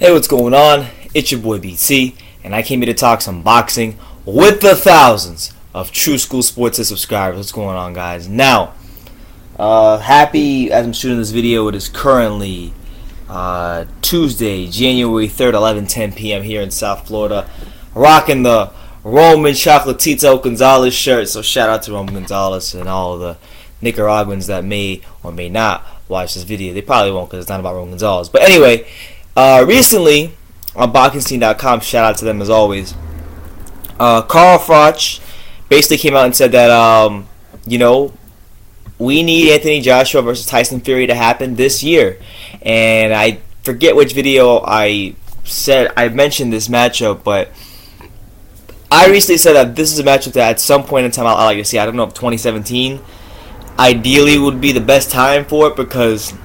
Hey, what's going on? It's your boy BT, and I came here to talk some boxing with the thousands of True School Sports subscribers. What's going on, guys? Now, happy as I'm shooting this video, it is currently Tuesday, January 3rd, 11:10 p.m. here in South Florida. Rocking the Roman Chocolatito Gonzalez shirt, so shout out to Roman Gonzalez and all of the Nicaraguans that may or may not watch this video. They probably won't because it's not about Roman Gonzalez. But anyway, recently on BoxingScene.com, shout out to them as always, Carl Froch basically came out and said that we need Anthony Joshua versus Tyson Fury to happen this year. And I forget which video I mentioned this matchup, but I recently said that this is a matchup that at some point in time I'd like to see. I don't know if 2017 ideally would be the best time for it, because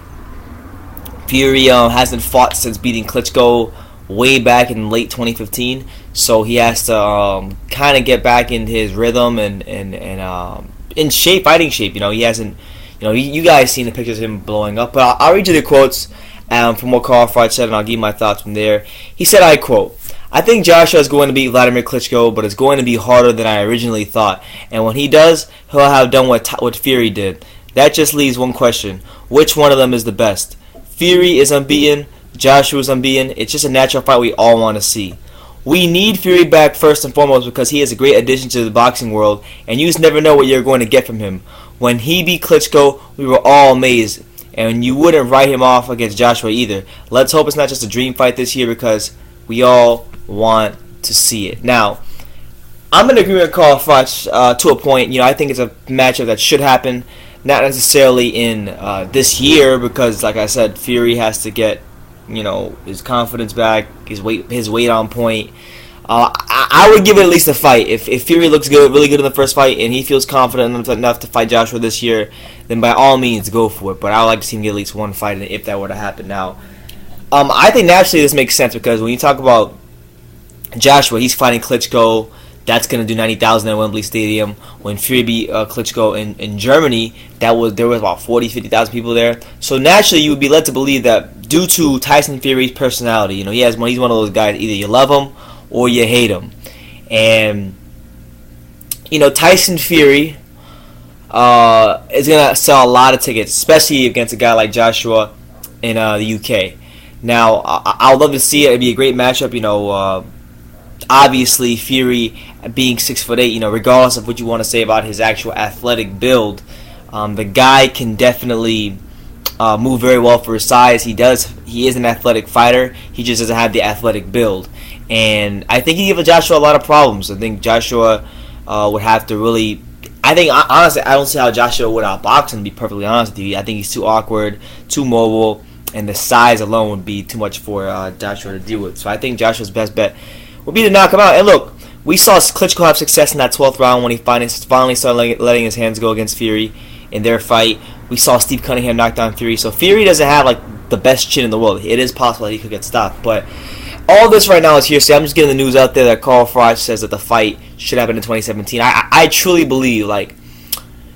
Fury hasn't fought since beating Klitschko way back in late 2015, so he has to kind of get back into his rhythm and in shape, fighting shape. He hasn't. You guys seen the pictures of him blowing up. But I'll read you the quotes from what Carl Froch said, and I'll give you my thoughts from there. He said, I quote, "I think Joshua is going to beat Vladimir Klitschko, but it's going to be harder than I originally thought. And when he does, he'll have done what Fury did. That just leaves one question: which one of them is the best? Fury is unbeaten. Joshua is unbeaten. It's just a natural fight we all want to see. We need Fury back first and foremost because he is a great addition to the boxing world, and you just never know what you're going to get from him. When he beat Klitschko, we were all amazed, and you wouldn't write him off against Joshua either. Let's hope it's not just a dream fight this year because we all want to see it." Now, I'm in agreement with Carl Froch to a point. I think it's a matchup that should happen, not necessarily in this year, because, like I said, Fury has to get his confidence back, his weight on point. I would give it at least a fight. If Fury looks good, really good in the first fight, and he feels confident enough to fight Joshua this year, then by all means go for it. But I would like to see him get at least one fight if that were to happen. Now, I think naturally this makes sense because when you talk about Joshua, he's fighting Klitschko. That's going to do 90,000 at Wembley Stadium. When Fury beat Klitschko in Germany, there was about 40,000, 50,000 people there. So naturally, you would be led to believe that due to Tyson Fury's personality, he's one of those guys, either you love him or you hate him. And, Tyson Fury is going to sell a lot of tickets, especially against a guy like Joshua in the UK. Now, I would love to see it. It'd be a great matchup, obviously, Fury being 6'8", regardless of what you want to say about his actual athletic build, the guy can definitely move very well for his size. He is an athletic fighter. He just doesn't have the athletic build, and I think he gives Joshua a lot of problems. I think Joshua would have to really. Honestly, I don't see how Joshua would outbox him. To be perfectly honest with you, I think he's too awkward, too mobile, and the size alone would be too much for Joshua to deal with. So I think Joshua's best bet would be to knock him out. And look, we saw Klitschko have success in that 12th round when he finally started letting his hands go against Fury in their fight. We saw Steve Cunningham knock down Fury. So Fury doesn't have the best chin in the world. It is possible that he could get stopped. But all this right now is hearsay. I'm just getting the news out there that Carl Froch says that the fight should happen in 2017. I truly believe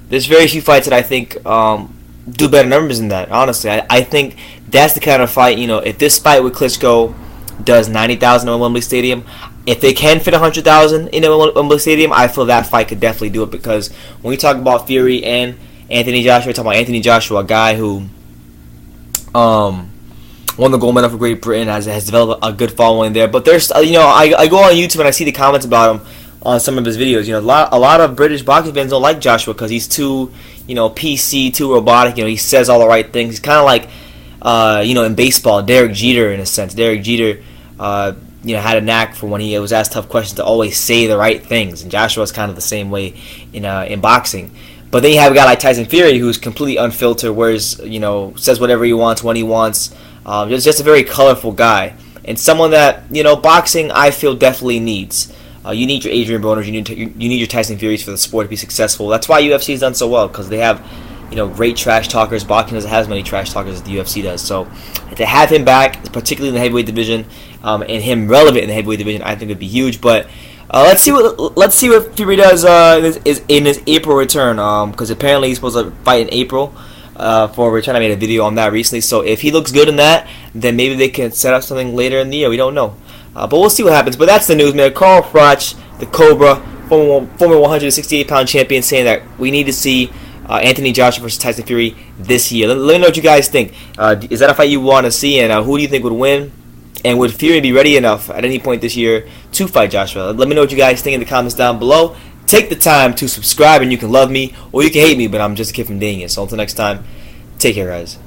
there's very few fights that I think do better numbers than that. Honestly, I think that's the kind of fight. If this fight with Klitschko does 90,000 at Wembley Stadium, if they can fit 100,000 in Wembley Stadium, I feel that fight could definitely do it, because when we talk about Fury and Anthony Joshua, we're talking about Anthony Joshua, a guy who won the gold medal for Great Britain, has developed a good following there. But there's, I go on YouTube and I see the comments about him on some of his videos. A lot of British boxing fans don't like Joshua because he's too, PC, too robotic. He says all the right things. He's kind of like, in baseball, Derek Jeter in a sense. Derek Jeter, had a knack for when he was asked tough questions to always say the right things, and Joshua's kind of the same way in boxing. But then you have a guy like Tyson Fury who's completely unfiltered, whereas says whatever he wants when he wants. Just a very colorful guy, and someone that boxing I feel definitely needs. You need your Adrian Broners, you need your Tyson Furies for the sport to be successful. That's why UFC has done so well, because they have great trash talkers. Boxing doesn't have as many trash talkers as the UFC does. So to have him back, particularly in the heavyweight division, and him relevant in the heavyweight division, I think would be huge. But let's see what Fury does in his April return. Because apparently he's supposed to fight in April. We're trying to make a video on that recently. So if he looks good in that, then maybe they can set up something later in the year. We don't know. But we'll see what happens. But that's the news, man. Carl Froch, the Cobra, former 168-pound champion, saying that we need to see Anthony Joshua versus Tyson Fury this year. Let me know what you guys think. Is that a fight you want to see, and who do you think would win? And would Fury be ready enough at any point this year to fight Joshua? Let me know what you guys think in the comments down below. Take the time to subscribe, and you can love me or you can hate me, but I'm just a kid from Daniel. So until next time, take care, guys.